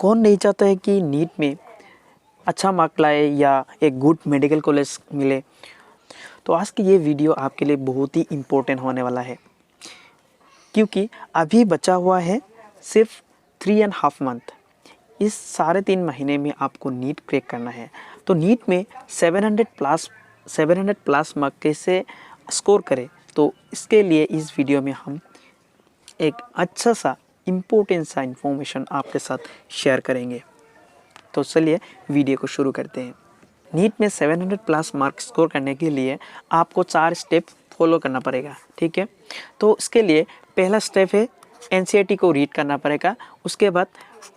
कौन नहीं चाहता है कि नीट में अच्छा मार्क लाए या एक गुड मेडिकल कॉलेज मिले। तो आज की ये वीडियो आपके लिए बहुत ही इम्पोर्टेंट होने वाला है, क्योंकि अभी बचा हुआ है सिर्फ 3.5 मंथ। इस 3.5 महीने में आपको नीट क्रैक करना है। तो नीट में 700 प्लस मार्क कैसे स्कोर करें, तो इसके लिए इस वीडियो में हम एक अच्छा सा इम्पोर्टेंट सा इन्फॉर्मेशन आपके साथ शेयर करेंगे। तो चलिए वीडियो को शुरू करते हैं। नीट में 700 प्लस मार्क स्कोर करने के लिए आपको 4 स्टेप फॉलो करना पड़ेगा, ठीक है। तो इसके लिए पहला स्टेप है एनसीईआरटी को रीड करना पड़ेगा। उसके बाद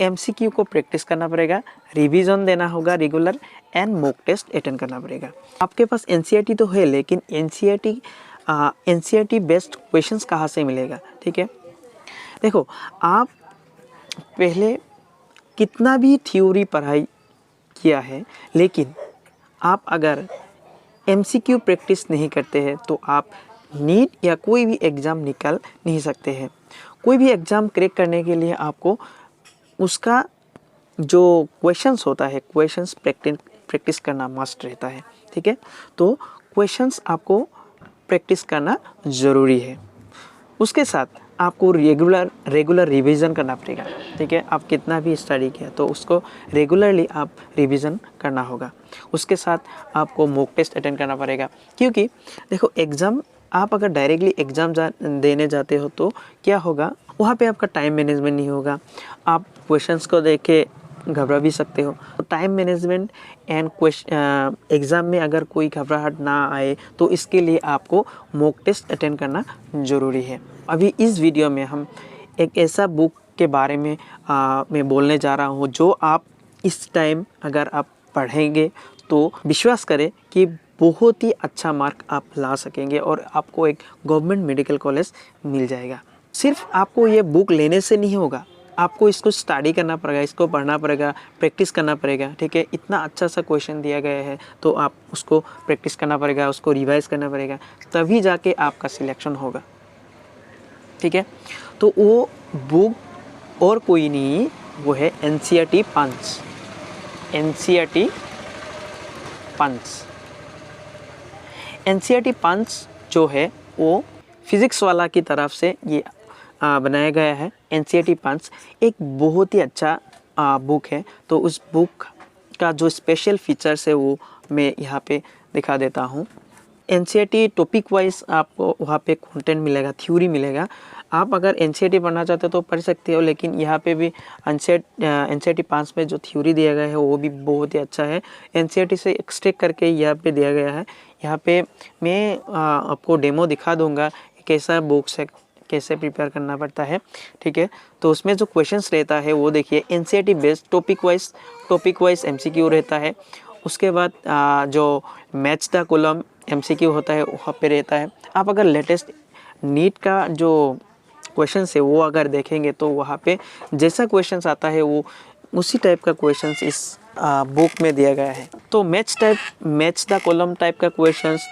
एमसीक्यू को प्रैक्टिस करना पड़ेगा, रिवीजन देना होगा regular, and mock test attend करना पड़ेगा। आपके पास एनसीईआरटी तो है, लेकिन एनसीईआरटी बेस्ड क्वेश्चंस कहाँ से मिलेगा, ठीक है। देखो, आप पहले कितना भी थ्योरी पढ़ाई किया है, लेकिन आप अगर एमसीक्यू प्रैक्टिस नहीं करते हैं तो आप नीट या कोई भी एग्ज़ाम निकाल नहीं सकते हैं। कोई भी एग्ज़ाम क्रैक करने के लिए आपको उसका जो क्वेश्चंस होता है, क्वेश्चंस प्रैक्टिस करना मस्ट रहता है, ठीक है। तो क्वेश्चंस आपको प्रैक्टिस करना ज़रूरी है। उसके साथ आपको रेगुलर रिवीजन करना पड़ेगा, ठीक है। आप कितना भी स्टडी किया तो उसको रेगुलरली आप रिवीजन करना होगा। उसके साथ आपको मॉक टेस्ट अटेंड करना पड़ेगा, क्योंकि देखो एग्ज़ाम आप अगर डायरेक्टली एग्ज़ाम देने जाते हो तो क्या होगा, वहाँ पे आपका टाइम मैनेजमेंट नहीं होगा। आप क्वेश्चंस को देख के घबरा भी सकते हो। तो टाइम मैनेजमेंट एंड एग्ज़ाम में अगर कोई घबराहट ना आए तो इसके लिए आपको मॉक टेस्ट अटेंड करना ज़रूरी है। अभी इस वीडियो में हम एक ऐसा बुक के बारे में मैं बोलने जा रहा हूँ जो आप इस टाइम अगर आप पढ़ेंगे तो विश्वास करें कि बहुत ही अच्छा मार्क आप ला सकेंगे और आपको एक गवर्नमेंट मेडिकल कॉलेज मिल जाएगा। सिर्फ आपको ये बुक लेने से नहीं होगा, आपको इसको स्टडी करना पड़ेगा, इसको पढ़ना पड़ेगा, प्रैक्टिस करना पड़ेगा, ठीक है। इतना अच्छा सा क्वेश्चन दिया गया है तो आप उसको प्रैक्टिस करना पड़ेगा, उसको रिवाइज करना पड़ेगा, तभी जाके आपका सिलेक्शन होगा, ठीक है। तो वो बुक और कोई नहीं, वो है एनसीईआरटी पंच। एनसीईआरटी पंच जो है वो फिज़िक्स वाला की तरफ से ये बनाया गया है। एनसीईआरटी पंच एक बहुत ही अच्छा बुक है। तो उस बुक का जो स्पेशल फीचर्स है वो मैं यहाँ पे दिखा देता हूँ। एनसीईआरटी टॉपिक वाइज आपको वहाँ पे कंटेंट मिलेगा, थ्योरी मिलेगा। आप अगर एनसीईआरटी पढ़ना चाहते हो तो पढ़ सकते हो, लेकिन यहाँ पे भी एनसीईआरटी 5 में जो थ्योरी दिया गया है वो भी बहुत ही अच्छा है। एनसीईआरटी से एक्सट्रैक्ट करके यहाँ पे दिया गया है। यहाँ पे मैं आपको डेमो दिखा दूँगा कैसा बुक्स है, कैसे प्रिपेयर करना पड़ता है, ठीक है। तो उसमें जो क्वेश्चंस रहता है वो देखिए NCERT based topic wise MCQ रहता है। उसके बाद जो मैच द कॉलम एमसीक्यू होता है वहाँ पे रहता है। आप अगर लेटेस्ट नीट का जो क्वेश्चंस है वो अगर देखेंगे तो वहाँ पे जैसा क्वेश्चंस आता है वो उसी टाइप का क्वेश्चंस इस बुक में दिया गया है। तो मैच द कॉलम टाइप का क्वेश्चंस,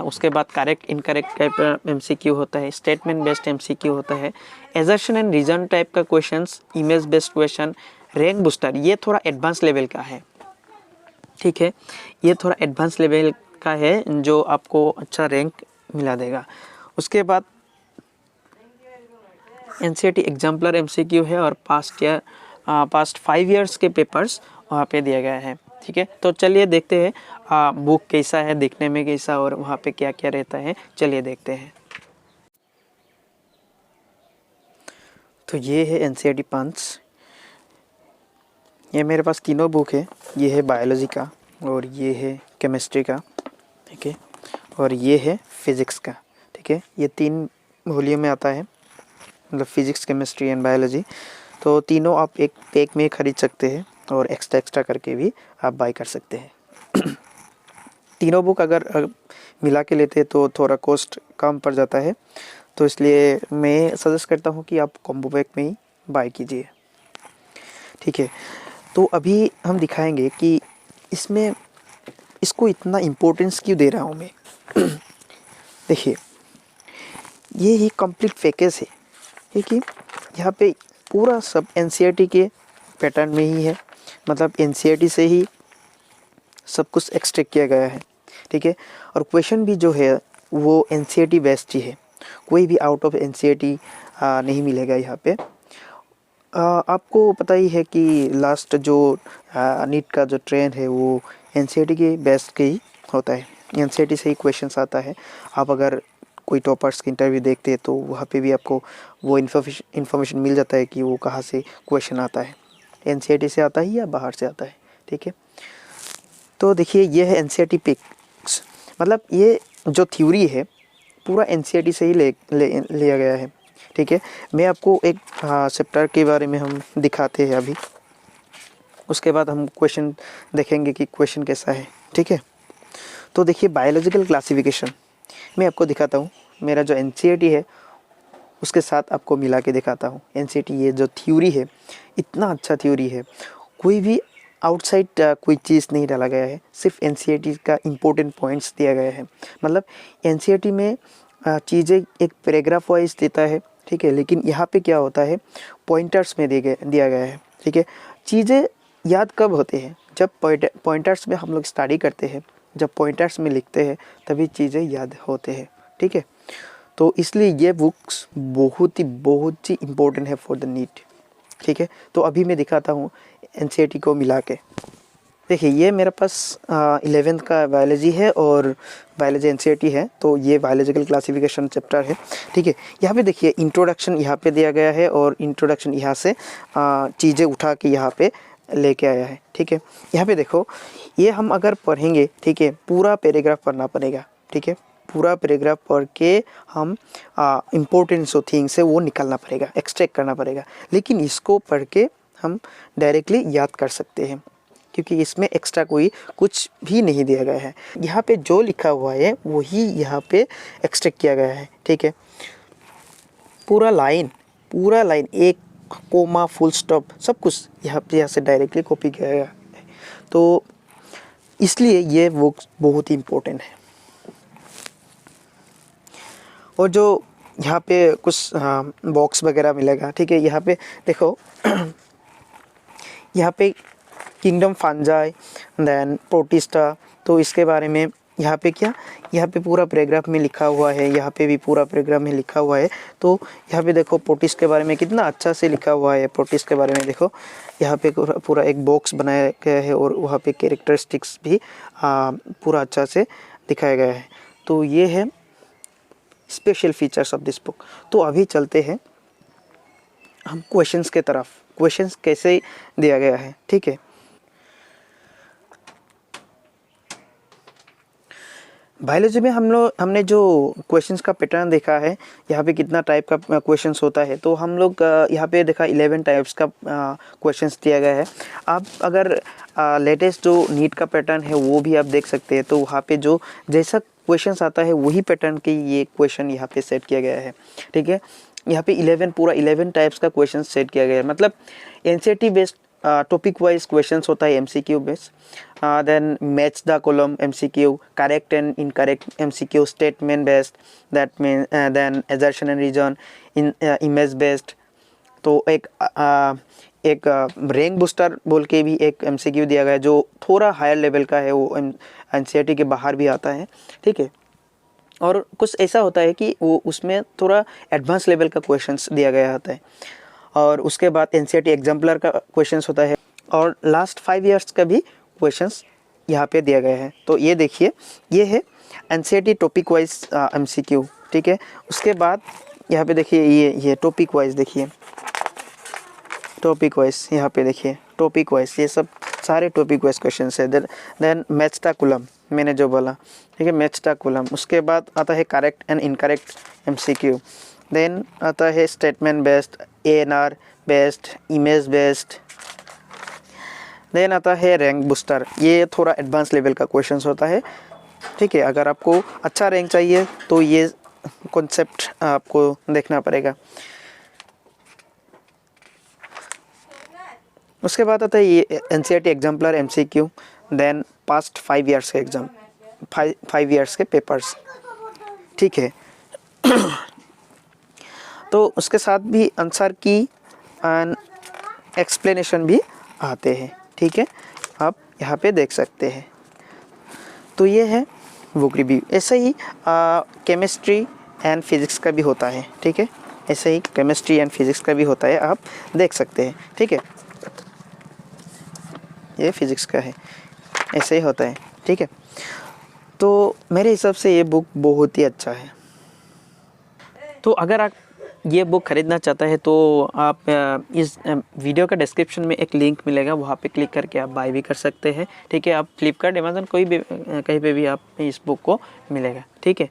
उसके बाद करेक्ट इनकरेक्ट टाइप का एमसीक्यू होता है, स्टेटमेंट बेस्ड एमसीक्यू होता है, एजर्शन एंड रीजन टाइप का questions, image based question, rank booster, ये थोड़ा एडवांस लेवल का है, ठीक है। ये थोड़ा एडवांस लेवल का है जो आपको अच्छा रैंक मिला देगा। उसके बाद एनसीईआरटी एग्जाम्पलर एमसीक्यू है और पास्ट 5 ईयर्स के पेपर्स वहाँ पे दिया गया है, ठीक है। तो चलिए देखते हैं बुक कैसा है, देखने में कैसा और वहाँ पे क्या क्या रहता है, चलिए देखते हैं। तो ये है एनसीईआरटी पंच। ये मेरे पास तीनों बुक है। ये है बायोलॉजी का, और ये है केमिस्ट्री का, ठीक है, और ये है फिज़िक्स का, ठीक है। ये 3 वॉल्यूम में आता है, मतलब फिज़िक्स, केमिस्ट्री एंड बायोलॉजी। तो तीनों आप एक पैक में ख़रीद सकते हैं और एक्स्ट्रा करके भी आप बाय कर सकते हैं। तीनों बुक अगर मिला के लेते हैं तो थोड़ा कॉस्ट कम पड़ जाता है, तो इसलिए मैं सजेस्ट करता हूँ कि आप कॉम्बो पैक में ही बाय कीजिए, ठीक है। तो अभी हम दिखाएंगे कि इसमें इसको इतना इम्पोर्टेंस क्यों दे रहा हूँ मैं। देखिए, ये ही कंप्लीट पैकेज है, ठीक है। यहाँ पे पूरा सब एनसीईआरटी के पैटर्न में ही है, मतलब एनसीईआरटी से ही सब कुछ एक्सट्रैक्ट किया गया है, ठीक है। और क्वेश्चन भी जो है वो एनसीईआरटी बेस्ड ही है, कोई भी आउट ऑफ एनसीईआरटी नहीं मिलेगा यहाँ पे। आपको पता ही है कि लास्ट जो नीट का जो ट्रेंड है वो एनसीईआरटी के बेस्ड के ही होता है, एनसीईआरटी से ही क्वेश्चंस आता है। आप अगर कोई टॉपर्स की इंटरव्यू देखते हैं तो वहाँ पे भी आपको वो इन्फॉर्मेशन मिल जाता है कि वो कहाँ से क्वेश्चन आता है, एनसीईआरटी से आता है या बाहर से आता है, ठीक है। तो देखिए ये है एनसीईआरटी पिक्स, मतलब ये जो थ्योरी है पूरा एनसीईआरटी से ही लिया गया है, ठीक है। मैं आपको एक चैप्टर के बारे में हम दिखाते हैं अभी, उसके बाद हम क्वेश्चन देखेंगे कि क्वेश्चन कैसा है, ठीक है। तो देखिए बायोलॉजिकल क्लासिफिकेशन मैं आपको दिखाता हूँ, मेरा जो एनसीईआरटी है उसके साथ आपको मिला के दिखाता हूँ। एनसीईआरटी ये जो थ्योरी है इतना अच्छा थ्योरी है, कोई भी आउटसाइड कोई चीज़ नहीं डाला गया है, सिर्फ एनसीईआरटी का इम्पोर्टेंट पॉइंट्स दिया गया है। मतलब एनसीईआरटी में चीज़ें एक पैराग्राफ वाइज देता है, ठीक है, लेकिन यहाँ पे क्या होता है पॉइंटर्स में दिया गया है, ठीक है। चीज़ें याद कब होते हैं, जब पॉइंटर्स में हम लोग स्टडी करते हैं, जब पॉइंटर्स में लिखते हैं तभी चीज़ें याद होते हैं, ठीक है। तो इसलिए ये बुक्स बहुत ही इम्पोर्टेंट है फॉर द नीट, ठीक है। तो अभी मैं दिखाता हूँ एनसीईआरटी को मिला के। देखिए ये मेरे पास 11th का बायोलॉजी है और बायोलॉजी एनसीईआरटी है, तो ये बायोलॉजिकल क्लासिफिकेशन चैप्टर है, ठीक है। यहाँ पे देखिए इंट्रोडक्शन यहाँ पे दिया गया है और इंट्रोडक्शन यहाँ से चीज़ें उठा के यहाँ पे लेके आया है, ठीक है। यहाँ पे देखो ये हम अगर पढ़ेंगे, ठीक है, पूरा पैराग्राफ पढ़ना पड़ेगा, ठीक है, पूरा पैराग्राफ पढ़ के हम इम्पोर्टेंट जो थिंग्स है वो निकालना पड़ेगा, एक्सट्रैक्ट करना पड़ेगा। लेकिन इसको पढ़ के हम डायरेक्टली याद कर सकते हैं क्योंकि इसमें एक्स्ट्रा कोई कुछ भी नहीं दिया गया है। यहाँ पे जो लिखा हुआ है वही यहाँ पे एक्सट्रैक्ट किया गया है, ठीक है। पूरा लाइन एक कोमा फुल स्टॉप सब कुछ यहाँ से डायरेक्टली कॉपी किया गया है। तो इसलिए ये बुक बहुत ही इम्पोर्टेंट है। और जो यहाँ पे कुछ बॉक्स वगैरह मिलेगा, ठीक है। यहाँ पे देखो यहाँ पे किंगडम फंजाई देन प्रोटिस्टा, तो इसके बारे में यहाँ पे यहाँ पे पूरा पैराग्राफ में लिखा हुआ है, यहाँ पे भी पूरा पैराग्राफ में लिखा हुआ है। तो यहाँ पे देखो प्रोटिस्ट के बारे में कितना अच्छा से लिखा हुआ है। प्रोटिस्ट के बारे में देखो यहाँ पे पूरा एक बॉक्स बनाया गया है और वहाँ पे कैरेक्टरिस्टिक्स भी पूरा अच्छा से दिखाया गया है। तो ये है special features of this book. तो अभी चलते हैं हम क्वेश्चंस के तरफ, क्वेश्चंस कैसे दिया गया है, ठीक है। बायोलॉजी में हमने जो क्वेश्चंस का पैटर्न देखा है, यहाँ पे कितना टाइप का क्वेश्चंस होता है, तो हम लोग यहाँ पे देखा 11 टाइप्स का क्वेश्चंस दिया गया है। आप अगर लेटेस्ट जो नीट का पैटर्न है वो भी आप देख सकते हैं, तो वहाँ पे जो जैसा क्वेश्चंस आता है वही पैटर्न के ये क्वेश्चन यहाँ पे सेट किया गया है, ठीक है। यहाँ पे 11 टाइप्स का क्वेश्चन सेट किया गया है, मतलब NCERT based topic wise questions होता है, MCQ based, then match the column MCQ, correct and incorrect MCQ, statement based, that mean then assertion and reason, in image based. तो एक रैंक बूस्टर बोल के भी एक एमसीक्यू दिया गया है जो थोड़ा हायर लेवल का है, वो एनसीईआरटी के बाहर भी आता है, ठीक है। और कुछ ऐसा होता है कि वो उसमें थोड़ा एडवांस लेवल का क्वेश्चंस दिया गया होता है। और उसके बाद एनसीईआरटी एग्जाम्पलर का क्वेश्चंस होता है और लास्ट 5 इयर्स का भी क्वेश्चंस यहाँ पे दिया गया है। तो ये देखिए ये है एनसीईआरटी टॉपिक वाइज एमसीक्यू, ठीक है। उसके बाद यहाँ पे देखिए ये टॉपिक वाइज, देखिए टॉपिक वाइज, यहाँ पे देखिए टॉपिक वाइज, ये सब सारे टॉपिक वाइज क्वेश्चंस है। देन मैच द कॉलम मैंने जो बोला, ठीक है, मैच द कॉलम। उसके बाद आता है correct and incorrect MCQ, then आता है statement based, ANR based, image based, then आता है रैंक बूस्टर। ये थोड़ा एडवांस लेवल का क्वेश्चंस होता है, ठीक है। अगर आपको अच्छा रैंक चाहिए तो ये कॉन्सेप्ट आपको देखना पड़ेगा। उसके बाद आता है ये NCERT exemplar MCQ, then past 5 years के एग्जाम, 5 इयर्स के पेपर्स, ठीक है। तो उसके साथ भी आंसर की एंड एक्सप्लेनेशन भी आते हैं, ठीक है, आप यहाँ पे देख सकते हैं। तो ये है बुक रिव्यू। ऐसे ही केमिस्ट्री एंड फिज़िक्स का भी होता है, ठीक है, ऐसे ही केमिस्ट्री एंड फिज़िक्स का भी होता है, आप देख सकते हैं, ठीक है। ये फिज़िक्स का है, ऐसे ही होता है, ठीक है। तो मेरे हिसाब से ये बुक बहुत ही अच्छा है। तो अगर आप ये बुक ख़रीदना चाहता है तो आप इस वीडियो का डिस्क्रिप्शन में एक लिंक मिलेगा, वहाँ पे क्लिक करके आप बाय भी कर सकते हैं, ठीक है। आप फ्लिपकार्ट, अमेज़न कोई भी कहीं पे भी आप इस बुक को मिलेगा, ठीक है।